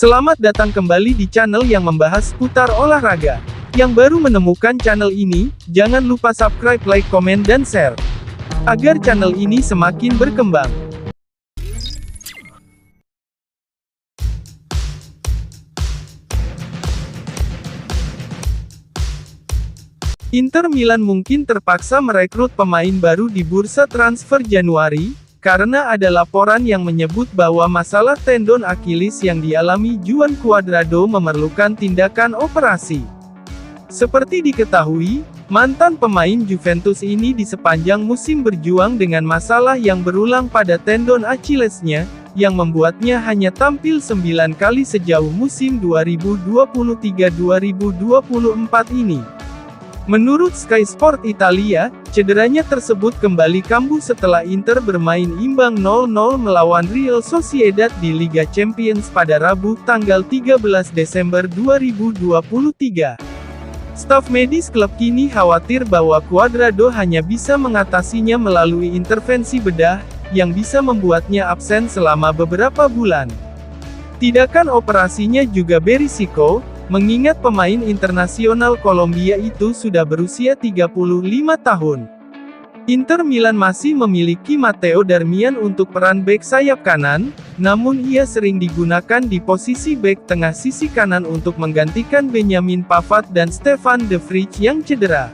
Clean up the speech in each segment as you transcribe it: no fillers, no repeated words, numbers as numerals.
Selamat datang kembali di channel yang membahas seputar olahraga. Yang baru menemukan channel ini, jangan lupa subscribe, like, komen, dan share. Agar channel ini semakin berkembang. Inter Milan mungkin terpaksa merekrut pemain baru di bursa transfer Januari, karena ada laporan yang menyebut bahwa masalah tendon Achilles yang dialami Juan Cuadrado memerlukan tindakan operasi. Seperti diketahui, mantan pemain Juventus ini di sepanjang musim berjuang dengan masalah yang berulang pada tendon Achillesnya, yang membuatnya hanya tampil 9 kali sejauh musim 2023-2024 ini. Menurut Sky Sport Italia, cederanya tersebut kembali kambuh setelah Inter bermain imbang 0-0 melawan Real Sociedad di Liga Champions pada Rabu tanggal 13 Desember 2023. Staf medis klub kini khawatir bahwa Cuadrado hanya bisa mengatasinya melalui intervensi bedah, yang bisa membuatnya absen selama beberapa bulan. Tindakan operasinya juga berisiko, mengingat pemain internasional Kolombia itu sudah berusia 35 tahun. Inter Milan masih memiliki Matteo Darmian untuk peran bek sayap kanan, namun ia sering digunakan di posisi bek tengah sisi kanan untuk menggantikan Benjamin Pavard dan Stefan de Vrij yang cedera.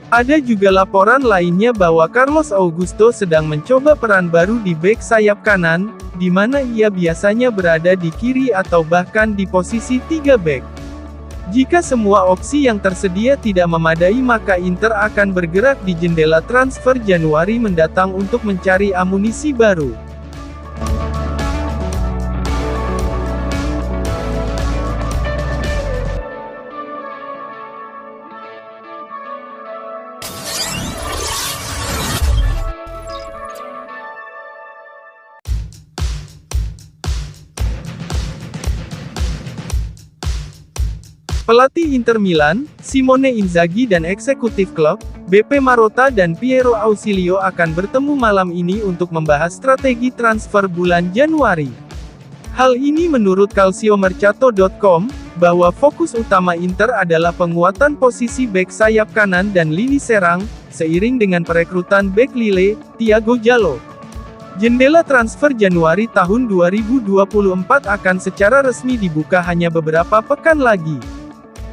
Ada juga laporan lainnya bahwa Carlos Augusto sedang mencoba peran baru di bek sayap kanan, di mana ia biasanya berada di kiri atau bahkan di posisi 3 bek. Jika semua opsi yang tersedia tidak memadai, maka Inter akan bergerak di jendela transfer Januari mendatang untuk mencari amunisi baru. Pelatih Inter Milan, Simone Inzaghi dan eksekutif klub, Beppe Marotta dan Piero Ausilio akan bertemu malam ini untuk membahas strategi transfer bulan Januari. Hal ini menurut calciomercato.com, bahwa fokus utama Inter adalah penguatan posisi bek sayap kanan dan lini serang, seiring dengan perekrutan bek Lille, Thiago Jallo. Jendela transfer Januari tahun 2024 akan secara resmi dibuka hanya beberapa pekan lagi.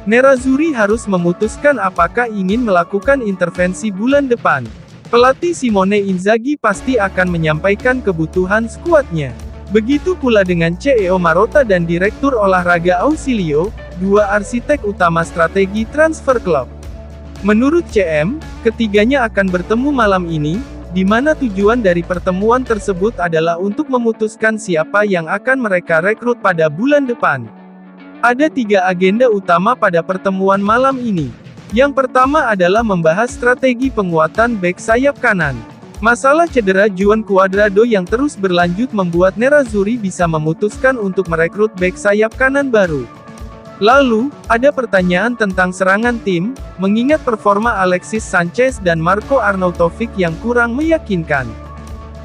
Nerazzurri harus memutuskan apakah ingin melakukan intervensi bulan depan. Pelatih Simone Inzaghi pasti akan menyampaikan kebutuhan skuadnya. Begitu pula dengan CEO Marotta dan Direktur Olahraga Ausilio, dua arsitek utama strategi transfer klub. Menurut CM, ketiganya akan bertemu malam ini, di mana tujuan dari pertemuan tersebut adalah untuk memutuskan siapa yang akan mereka rekrut pada bulan depan. Ada 3 agenda utama pada pertemuan malam ini. Yang pertama adalah membahas strategi penguatan bek sayap kanan. Masalah cedera Juan Cuadrado yang terus berlanjut membuat Nerazzurri bisa memutuskan untuk merekrut bek sayap kanan baru. Lalu, ada pertanyaan tentang serangan tim, mengingat performa Alexis Sanchez dan Marco Arnautovic yang kurang meyakinkan.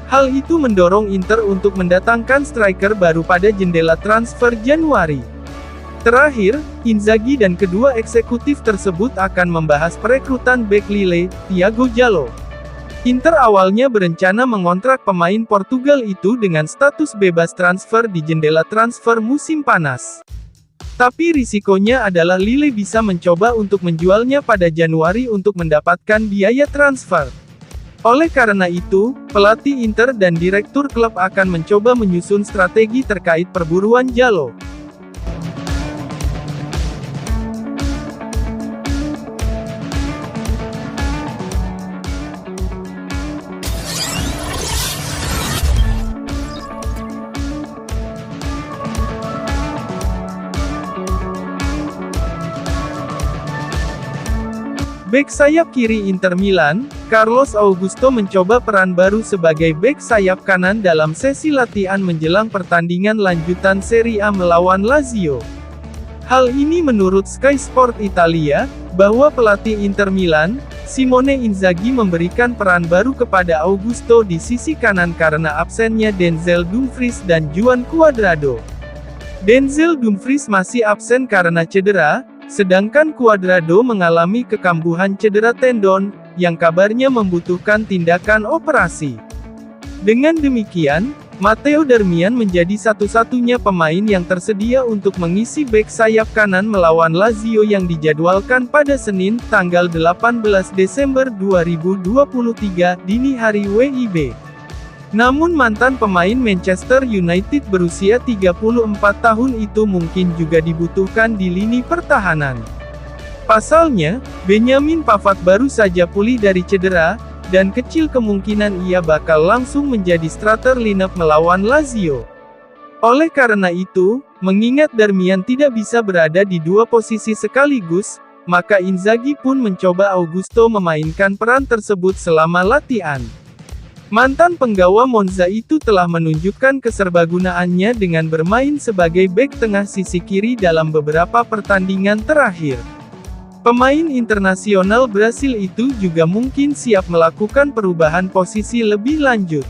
Hal itu mendorong Inter untuk mendatangkan striker baru pada jendela transfer Januari. Terakhir, Inzaghi dan kedua eksekutif tersebut akan membahas perekrutan bek Lille, Thiago Jallo. Inter awalnya berencana mengontrak pemain Portugal itu dengan status bebas transfer di jendela transfer musim panas. Tapi risikonya adalah Lille bisa mencoba untuk menjualnya pada Januari untuk mendapatkan biaya transfer. Oleh karena itu, pelatih Inter dan direktur klub akan mencoba menyusun strategi terkait perburuan Jallo. Bek sayap kiri Inter Milan, Carlos Augusto mencoba peran baru sebagai bek sayap kanan dalam sesi latihan menjelang pertandingan lanjutan Serie A melawan Lazio. Hal ini menurut Sky Sport Italia, bahwa pelatih Inter Milan, Simone Inzaghi memberikan peran baru kepada Augusto di sisi kanan karena absennya Denzel Dumfries dan Juan Cuadrado. Denzel Dumfries masih absen karena cedera, sedangkan Cuadrado mengalami kekambuhan cedera tendon, yang kabarnya membutuhkan tindakan operasi. Dengan demikian, Matteo Darmian menjadi satu-satunya pemain yang tersedia untuk mengisi bek sayap kanan melawan Lazio yang dijadwalkan pada Senin, tanggal 18 Desember 2023, dini hari WIB. Namun mantan pemain Manchester United berusia 34 tahun itu mungkin juga dibutuhkan di lini pertahanan. Pasalnya, Benjamin Pavard baru saja pulih dari cedera, dan kecil kemungkinan ia bakal langsung menjadi starter lineup melawan Lazio. Oleh karena itu, mengingat Darmian tidak bisa berada di dua posisi sekaligus, maka Inzaghi pun mencoba Augusto memainkan peran tersebut selama latihan. Mantan penggawa Monza itu telah menunjukkan keserbagunaannya dengan bermain sebagai bek tengah sisi kiri dalam beberapa pertandingan terakhir. Pemain internasional Brasil itu juga mungkin siap melakukan perubahan posisi lebih lanjut.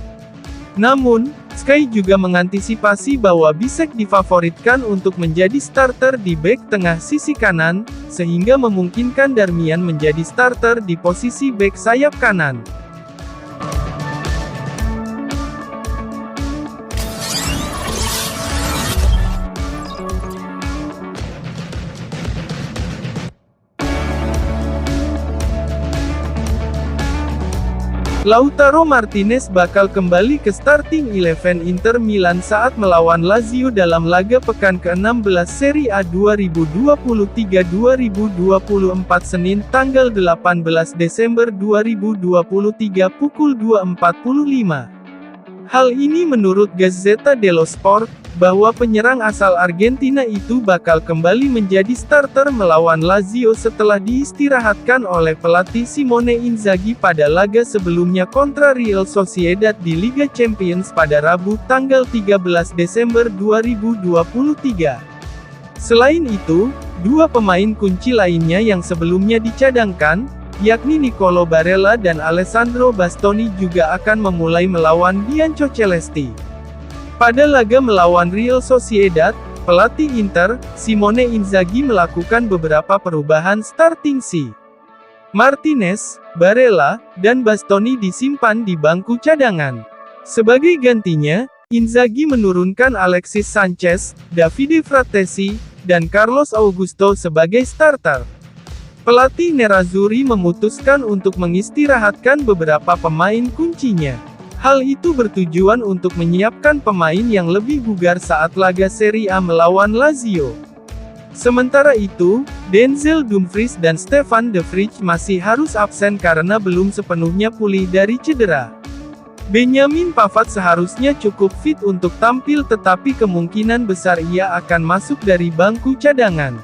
Namun, Sky juga mengantisipasi bahwa Bisek difavoritkan untuk menjadi starter di bek tengah sisi kanan, sehingga memungkinkan Darmian menjadi starter di posisi bek sayap kanan. Lautaro Martinez bakal kembali ke starting 11 Inter Milan saat melawan Lazio dalam laga pekan ke-16 Serie A 2023-2024 Senin tanggal 18 Desember 2023 pukul 2.45. Hal ini menurut Gazzetta dello Sport, bahwa penyerang asal Argentina itu bakal kembali menjadi starter melawan Lazio setelah diistirahatkan oleh pelatih Simone Inzaghi pada laga sebelumnya kontra Real Sociedad di Liga Champions pada Rabu tanggal 13 Desember 2023. Selain itu, dua pemain kunci lainnya yang sebelumnya dicadangkan, yakni Nicolo Barella dan Alessandro Bastoni juga akan memulai melawan Bianco Celesti. Pada laga melawan Real Sociedad, pelatih Inter, Simone Inzaghi melakukan beberapa perubahan starting si. Martinez, Barella, dan Bastoni disimpan di bangku cadangan. Sebagai gantinya, Inzaghi menurunkan Alexis Sanchez, Davide Frattesi, dan Carlos Augusto sebagai starter. Pelatih Nerazzurri memutuskan untuk mengistirahatkan beberapa pemain kuncinya. Hal itu bertujuan untuk menyiapkan pemain yang lebih bugar saat laga Serie A melawan Lazio. Sementara itu, Denzel Dumfries dan Stefan de Vrij masih harus absen karena belum sepenuhnya pulih dari cedera. Benjamin Pavard seharusnya cukup fit untuk tampil tetapi kemungkinan besar ia akan masuk dari bangku cadangan.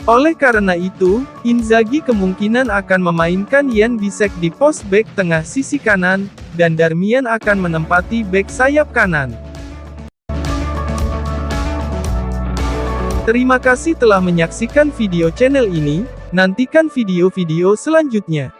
Oleh karena itu, Inzaghi kemungkinan akan memainkan Jan Bisek di pos bek tengah sisi kanan, dan Darmian akan menempati bek sayap kanan. Terima kasih telah menyaksikan video channel ini, nantikan video-video selanjutnya.